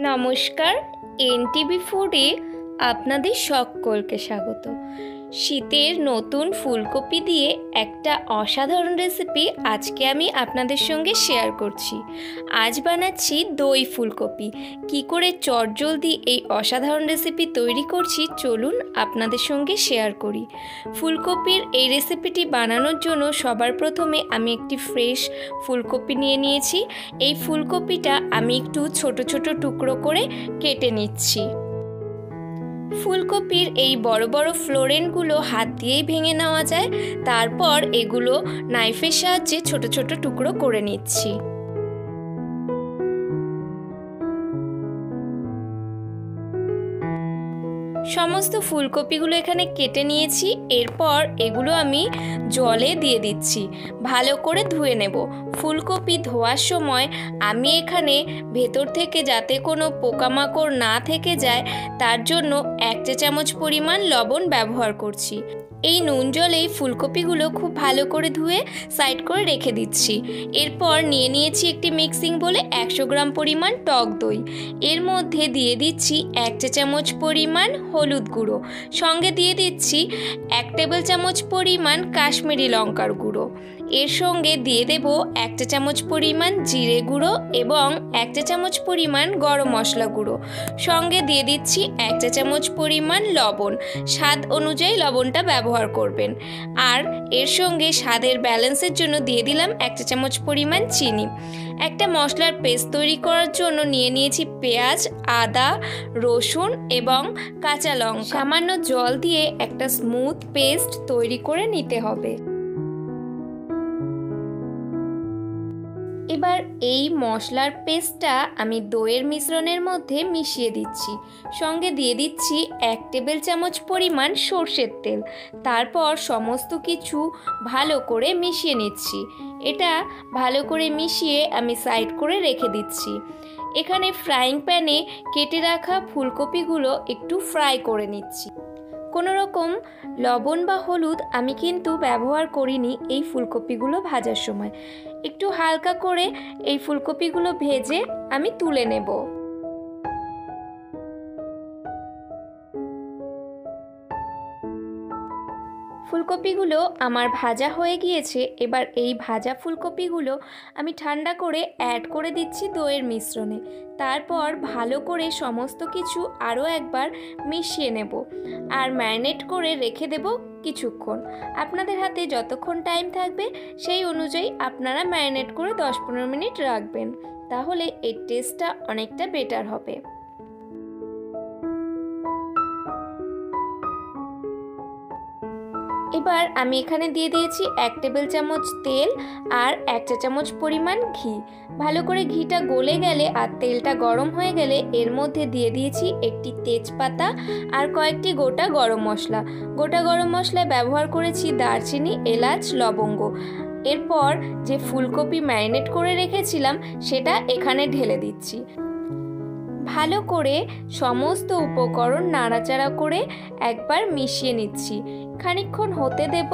নমস্কার, এনটিভি ফুডে আপনাদের সকলকে স্বাগত। শীতের নতুন ফুলকপি দিয়ে একটা অসাধারণ রেসিপি আজকে আমি আপনাদের সঙ্গে শেয়ার করছি। আজ বানাচ্ছি দই ফুলকপি। কি করে চটজলদি এই অসাধারণ রেসিপি তৈরি করছি চলুন আপনাদের সঙ্গে শেয়ার করি। ফুলকপির এই রেসিপিটি বানানোর জন্য সবার প্রথমে আমি একটি ফ্রেশ ফুলকপি নিয়ে নিয়েছি। এই ফুলকপিটা আমি একটু ছোট ছোট টুকরো করে কেটে নিচ্ছি। ফুলকপির এই বড় বড় ফ্লোরেনগুলো হাত দিয়েই ভেঙে নেওয়া যায়, তারপর এগুলো নাইফের সাহায্যে ছোট ছোট টুকরো করে নিচ্ছি। সমস্ত ফুলকপিগুলো এখানে কেটে নিয়েছি। এরপর এগুলো আমি জলে দিয়ে দিচ্ছি, ভালো করে ধুয়ে নেব। ফুলকপি ধোয়ার সময় আমি এখানে ভেতর থেকে যাতে কোনো পোকামাকড় না থেকে যায় তার জন্য 1 চা চামচ পরিমাণ লবণ ব্যবহার করছি। এই নুন জলেই ফুলকপিগুলো খুব ভালো করে ধুয়ে সাইড করে রেখে দিচ্ছি। এরপর নিয়ে নিয়েছি একটি মিক্সিং বলে 100 গ্রাম পরিমাণ টক দই। এর মধ্যে দিয়ে দিচ্ছি 1 চা চামচ পরিমাণ হলুদ গুঁড়ো, সঙ্গে দিয়ে দিচ্ছি 1 টেবিল চামচ পরিমাণ কাশ্মীরি লঙ্কার গুঁড়ো। এর সঙ্গে দিয়ে দেব 1 চা চামচ পরিমাণ জিরে গুঁড়ো এবং 1 চা চামচ পরিমাণ গরম মশলা গুঁড়ো। সঙ্গে দিয়ে দিচ্ছি 1 চা চামচ পরিমাণ লবণ। স্বাদ অনুযায়ী লবণটা ব্যবহার করবেন। আর এর সঙ্গে স্বাদের ব্যালেন্সের জন্য দিয়ে দিলাম 1 চা চামচ পরিমাণ চিনি। একটা মশলার পেস্ট তৈরি করার জন্য নিয়ে নিয়েছি পেঁয়াজ, আদা, রসুন এবং কাঁচা লঙ্কা। সামান্য জল দিয়ে একটা স্মুথ পেস্ট তৈরি করে নিতে হবে। এবার এই মশলার পেস্টটা আমি দইয়ের মিশ্রণের মধ্যে মিশিয়ে দিচ্ছি। সঙ্গে দিয়ে দিচ্ছি 1 টেবিল চামচ পরিমাণ সর্ষের তেল। তারপর সমস্ত কিছু ভালো করে মিশিয়ে নিচ্ছি। এটা ভালো করে মিশিয়ে আমি সাইড করে রেখে দিচ্ছি। এখানে ফ্রাইং প্যানে কেটে রাখা ফুলকপিগুলো একটু ফ্রাই করে নিচ্ছি। কোনো রকম লবণ বা হলুদ আমি কিন্তু ব্যবহার করিনি এই ফুলকপিগুলো ভাজার সময়। একটু হালকা করে এই ফুলকপিগুলো ভেজে আমি তুলে নেব। ফুলকপিগুলো আমার ভাজা হয়ে গিয়েছে। এবার এই ভাজা ফুলকপিগুলো আমি ঠান্ডা করে অ্যাড করে দিচ্ছি দইয়ের মিশ্রণে। তারপর ভালো করে সমস্ত কিছু আরও একবার মিশিয়ে নেব আর ম্যারিনেট করে রেখে দেব কিছুক্ষণ। আপনাদের হাতে যতক্ষণ টাইম থাকবে সেই অনুযায়ী আপনারা ম্যারিনেট করে 10-15 মিনিট রাখবেন, তাহলে এর টেস্টটা অনেকটা বেটার হবে। এবার আমি এখানে দিয়ে দিয়েছি 1 টেবিল চামচ তেল আর 1 চা চামচ পরিমাণ ঘি। ভালো করে ঘিটা গলে গেলে আর তেলটা গরম হয়ে গেলে এর মধ্যে দিয়ে দিয়েছি একটি তেজপাতা আর কয়েকটি গোটা গরম মশলা। গোটা গরম মশলা ব্যবহার করেছি দারচিনি, এলাচ, লবঙ্গ। এরপর যে ফুলকপি ম্যারিনেট করে রেখেছিলাম সেটা এখানে ঢেলে দিচ্ছি। ভালো করে সমস্ত উপকরণ নাড়াচাড়া করে একবার মিশিয়ে নিচ্ছি, খানিকক্ষণ হতে দেব।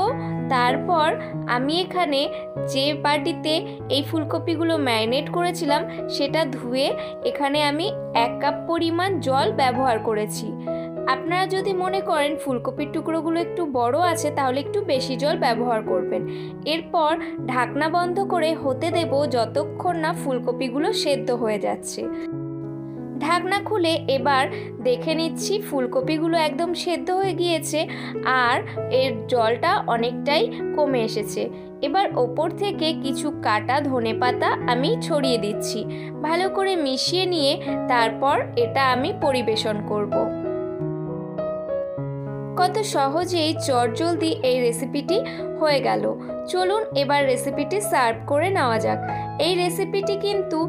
তারপর আমি এখানে যে বাটিতে এই ফুলকপিগুলো ম্যারিনেট করেছিলাম সেটা ধুয়ে এখানে আমি 1 কাপ পরিমাণ জল ব্যবহার করেছি। আপনারা যদি মনে করেন ফুলকপির টুকরোগুলো একটু বড় আছে তাহলে একটু বেশি জল ব্যবহার করবেন। এরপর ঢাকনা বন্ধ করে হতে দেব যতক্ষণ না ফুলকপিগুলো সেদ্ধ হয়ে যাচ্ছে। ঢাকনা খুলে এবার দেখে নিচ্ছি ফুলকপিগুলো একদম সেদ্ধ হয়ে গিয়েছে আর এর জলটা অনেকটাই কমে এসেছে। এবার ওপর থেকে কিছু কাটা ধনেপাতা আমি ছড়িয়ে দিচ্ছি। ভালো করে মিশিয়ে নিয়ে তারপর এটা আমি পরিবেশন করব। কত সহজেই চটজলদি এই রেসিপিটি হয়ে গেল। চলুন এবার রেসিপিটি সার্ভ করে নেওয়া যাক। এই রেসিপিটি কিন্তু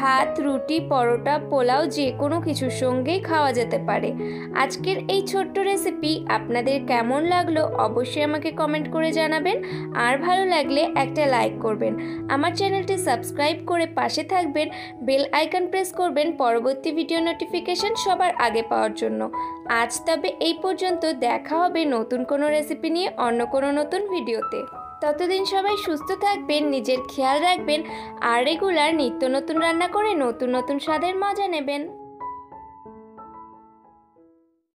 ভাত, রুটি, পরোটা, পোলাও যে কোনো কিছুর সঙ্গেই খাওয়া যেতে পারে। আজকের এই ছোট্ট রেসিপি আপনাদের কেমন লাগলো অবশ্যই আমাকে কমেন্ট করে জানাবেন। আর ভালো লাগলে একটা লাইক করবেন। আমার চ্যানেলটি সাবস্ক্রাইব করে পাশে থাকবেন, বেল আইকন প্রেস করবেন পরবর্তী ভিডিও নোটিফিকেশন সবার আগে পাওয়ার জন্য। আজ তবে এই পর্যন্ত, দেখা হবে নতুন কোনো রেসিপি নিয়ে অন্য কোনো নতুন ভিডিওতে। ততদিন সবাই সুস্থ থাকবেন, নিজের খেয়াল রাখবেন আর রেগুলার নিত্য নতুন রান্না করে নতুন নতুন স্বাদের মজা নেবেন।